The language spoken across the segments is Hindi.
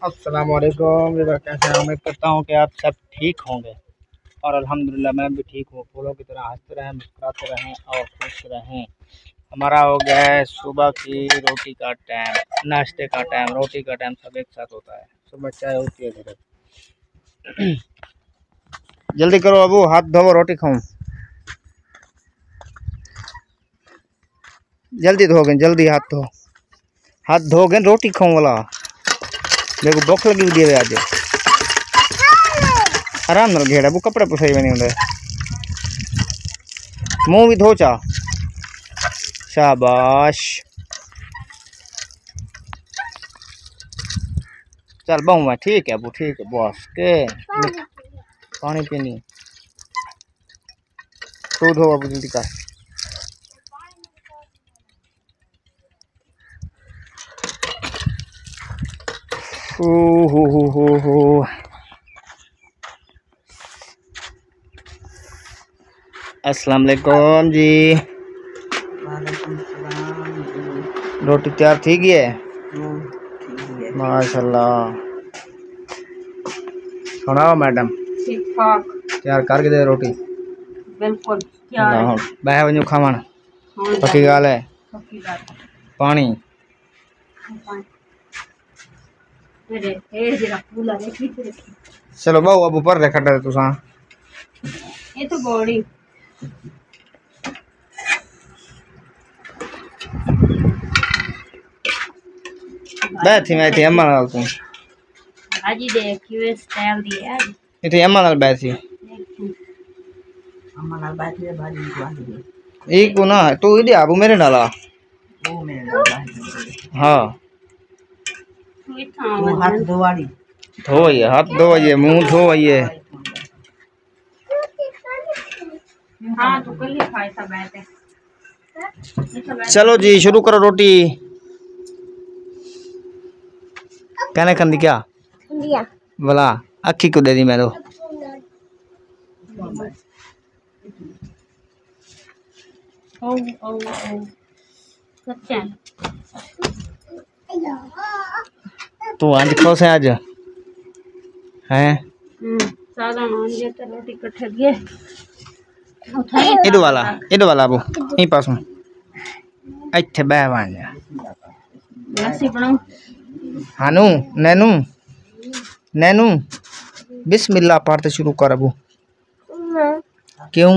अस्सलामुअलैकुम। कैसे हैं? उम्मीद करता हूँ कि आप सब ठीक होंगे और अल्हम्दुलिल्लाह मैं भी ठीक हूँ। फूलों की तरह हंसते रहें, मुस्कुराते रहें और खुश रहें। हमारा हो गया है सुबह की रोटी का टाइम, नाश्ते का टाइम, रोटी का टाइम सब एक साथ होता है। सुबह चाय होती है मेरे। जल्दी करो अबू, हाथ धो, रोटी खाऊं। जल्दी धोगे, जल्दी हाथ धोगे, रोटी खाऊं वाला। मेरे को भूख लगी हुई है आज। आराम नाल घेड़ा वो कपड़े पुसाई बने होंगे। मुंह भी धो चा। शाबाश। चल बहु मैं ठीक है, वो ठीक है बॉस के। पानी पीनी तू धो अबू, जल्दी कर। हो। अस्सलाम वालेकुम जी। रोटी तैयार थी गई है? माशाल्लाह। सुनाओ मैडम। ठीक ठाक तैयार करके दे रोटी। बिल्कुल तैयार है। बह वजू खावन पक्की गाल है। पानी चलो बहु अब ऊपर रख दे तुसा। ये तो बॉडी बैठी मैं इतने अम्मा नाल तू भाजी दे क्यों स्टाइल दी है इतने अम्मा नाल बैठी। अम्मा नाल बैठी है भाजी दे एक को ना तू इधर आबू मेरे नाला। वो मेरे नाल हां तू हाथ धोवाड़ी धोइए, हाथ धोइए, मुंह धोइए। हां तो कल ही खाए था बैठे। चलो जी शुरू करो रोटी। कहने खंदी क्या बोला अखी को दे दी मैं तो। ओ सच्चा तू आज खुश है आज हैं? सादा मान जे तो रोटी कट्ठे दिए इधर वाला अबू यहीं पास में इत्थे बहवान जा लस्सी बनाऊं। हानू नैनू नैनू बिस्मिल्लाह पढ़ते शुरू कर अबू। क्यों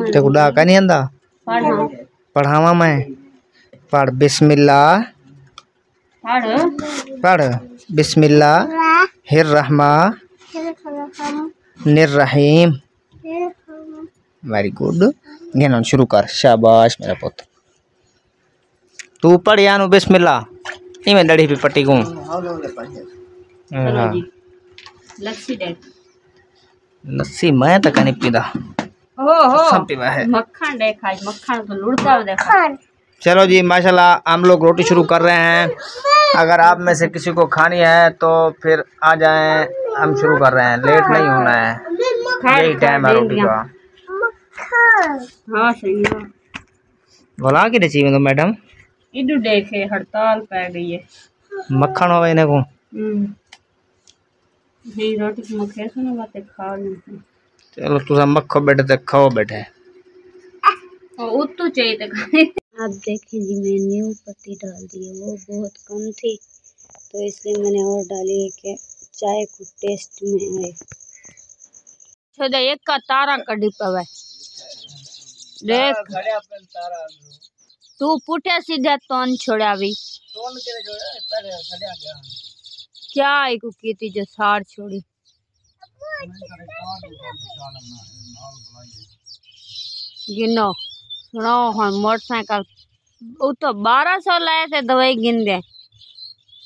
ते को डा का नहीं आंदा? पढ़ावा मैं। पढ़ बिस्मिल्लाह। पढ़ बिस्मिल्लाह हिर रहमानिर रहीम। Very good. गिनन शुरू कर। शाबाश मेरा पुत्र। तू पढ़ यानू बिस्मिल्लाह। इमें दड़ी भी पट्टी को लस्सी मैं तक नहीं पीदा। मक्खन दे खाई, मक्खन तो लुढ़का देखा। चलो जी माशाल्लाह हम लोग रोटी शुरू कर रहे हैं। अगर आप में से किसी को खानी है तो फिर आ जाएं, हम शुरू कर रहे हैं। लेट नहीं होना है, यही टाइम है रोटी का। हाँ सही है। बोला कि चाहिए तो मैडम इधर देखे हड़ताल पै गई है। मक्खन हो इन्हें को रोटी की मक्खन सुनो बातें खा लेते। चलो तुम मक्खो बैठे तक खाओ बैठे तो चाहिए तो। आप देखें जी मैंने न्यू पत्ती डाल दी है, वो बहुत कम थी तो इसलिए मैंने और डाली है कि चाय को टेस्ट में आए। छोड़ एक का तारा कड़ी पवे देख तू पुठे सीधे तोन छोड़ा भी क्या एक की जो साड़ छोड़ी गिनो सुनो हाँ मोटरसाइकिल वो तो 1200 लाए थे दवाई गिन दे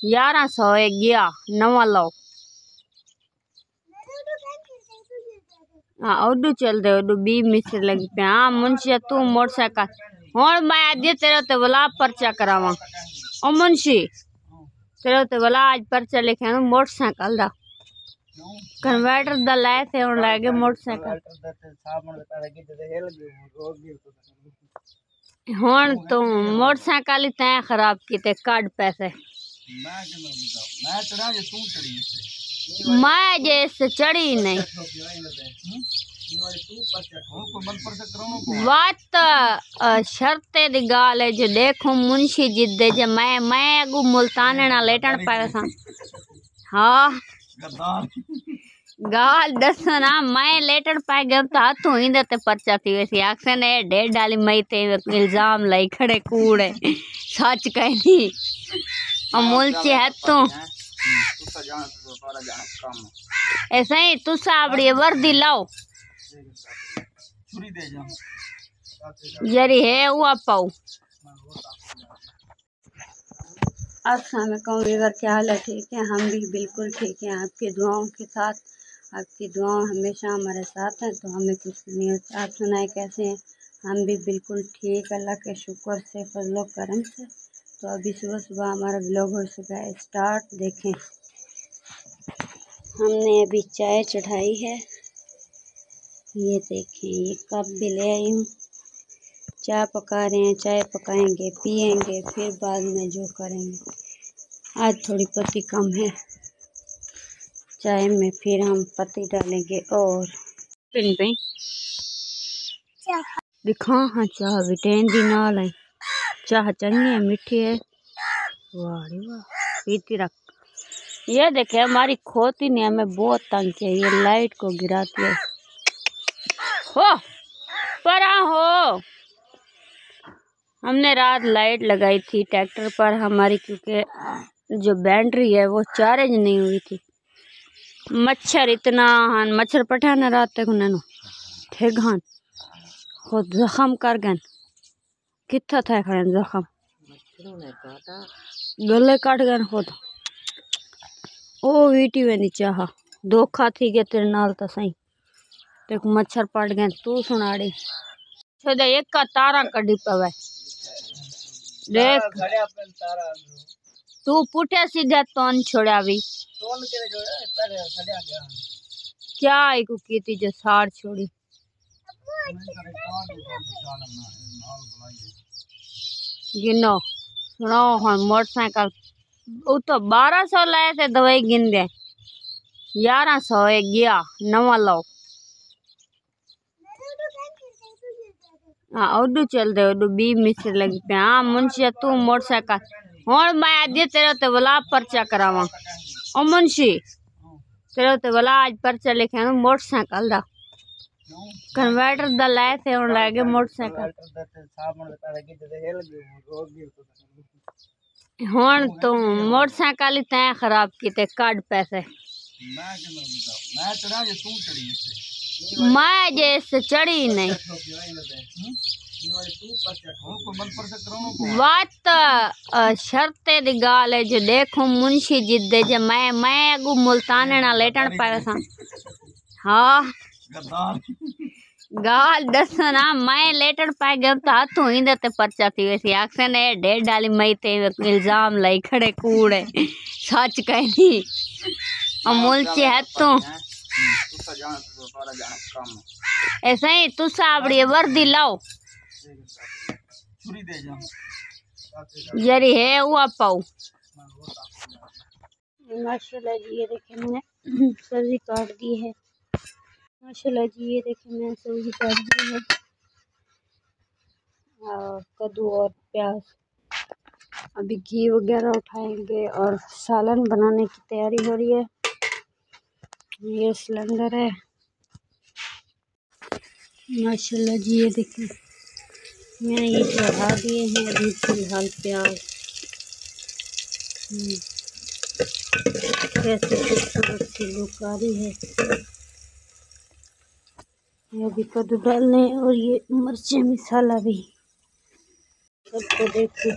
1100 एक गया नवा लो। हाँ उडू चल दे उडू 20 मिस्टर लगी पे। हाँ मुंशी तू मोटरसाइकिल हूँ मैं आज तेरा तो बोला पर्चा करावा ओ मुंशी तेरा तो बोला आज पर्चा लिखे मोटरसाइकिल दा कन्वर्टर दा लाए थे और लागे मोटरसाइकिल हूँ तो मोटरसाइकिल ही तय खराब किते काट पैसे मैं चढ़ा जे तू चढ़ी मैं जैसे चढ़ी नहीं बात शर्ते दी गाल है जो देखो मुंशी जिद्दे जे मैं अगू मुल्ताने ना लेटन पाया था। हाँ गाल दसना मैं लेटन पाए गया तो हाथों ही देते पर्चा थी वैसी आखसे ने डेढ़ डाली मई ते इल्जाम लाई खड़े कूड़े सच कहनी अमूल चे हाथों ऐसा ही तू साबड़ी वर्दी लाओ जरी है वो पाऊ। अस्सलाम वालेकुम वीवर, क्या हाल है? ठीक है, हम भी बिल्कुल ठीक हैं। आपकी दुआओं के साथ, आपकी दुआएं हमेशा हमारे साथ हैं। तो हमें कुछ नहीं होता। आप सुनाए कैसे हैं? हम भी बिल्कुल ठीक, अल्लाह के शुक्र से, फजलो करम से। तो अभी सुबह सुबह हमारा व्लॉग हो चुका है स्टार्ट। देखें हमने अभी चाय चढ़ाई है, ये देखें, ये कप भी ले आई हूँ। चाय पका रहे हैं, चाय पकाएंगे, पिएंगे, फिर बाद में जो करेंगे। आज थोड़ी पत्ती कम है चाय में, फिर हम पत्ती डालेंगे। और पिन पे दिखा हाँ चाह विटेन दी नाल है, चाह चंगी है, मीठी है, वाह रे वाह, पीती रख। ये देखे हमारी खोती ने हमें बहुत तंग किया, ये लाइट को गिराती है। हो परा हो, हमने रात लाइट लगाई थी ट्रैक्टर पर हमारी, क्योंकि जो बैटरी है वो चार्ज नहीं हुई थी। मच्छर इतना हन, मच्छर पठाना रात तक उन्होंने ठीक हन खुद जख्म कर गए। कितना था खड़े जख्म, गले काट गए खुद। ओ वीटी वे नी चाह धोखा थी गया तेरे नाल तो सही, तेक मच्छर पड़ गए। तू सुनाड़ी छे एक का तारा कड़ी पवे देख, तू पुठे सीधे तोन छोड़ा भी क्या एक की जो साड़ छोड़ी। गिनो सुनो हम मोटरसाइकिल वो तो 1200 लाए थे, दवाई गिन दे 1100 गया नवा लो। हाँ उडू चल दे, उडू 20 मिस्र लगी पे। हाँ मुंशी तू मोटरसाइकिल हूँ मैं आज तेरे ते वाला पर्चा करावा। ओ मुंशी तेरे ते वाला आज पर्चा लिखे मोटरसाइकिल दा कन्वर्टर दा लाए थे और लागे मोटरसाइकिल। हुण तो मोटरसाइकिल ही तैं खराब की काट पैसे। मैं जैसे चढ़ी नहीं बात शर्ते दी गाल है जो देखो मुंशी जिद्दे जे मैं अगू मुल्ताने ना लेटन पाया था। हाँ गाल दसना मैं लेटन पाए गया तो हाथों ही देते पर्चा थी वैसी आखसे ने डेढ़ डाली मई ते इल्जाम लाई खड़े कूड़े सच कहनी अमूल चे हाथों ऐसा ही तू साबड़ी वर्दी लाओ जरी है वो पाऊ। माशाल्लाह जी ये देखे मैंने सब्जी काट दी है। माशाल्लाह जी ये देखे मैंने सब्जी काट दी है, और कद्दू और प्याज। अभी घी वगैरह उठाएंगे और सालन बनाने की तैयारी हो रही है। ये सिलेंडर है। माशाल्लाह जी ये देखिए मैंने ये चढ़ा दिए हैं अभी फिलहाल प्याज। कैसे खूबसूरत सी लुक आ रही है। ये अभी कद्दू डालने और ये मिर्ची मसाला भी सबको देखिए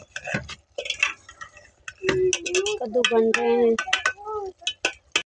कद्दू बन रहे हैं।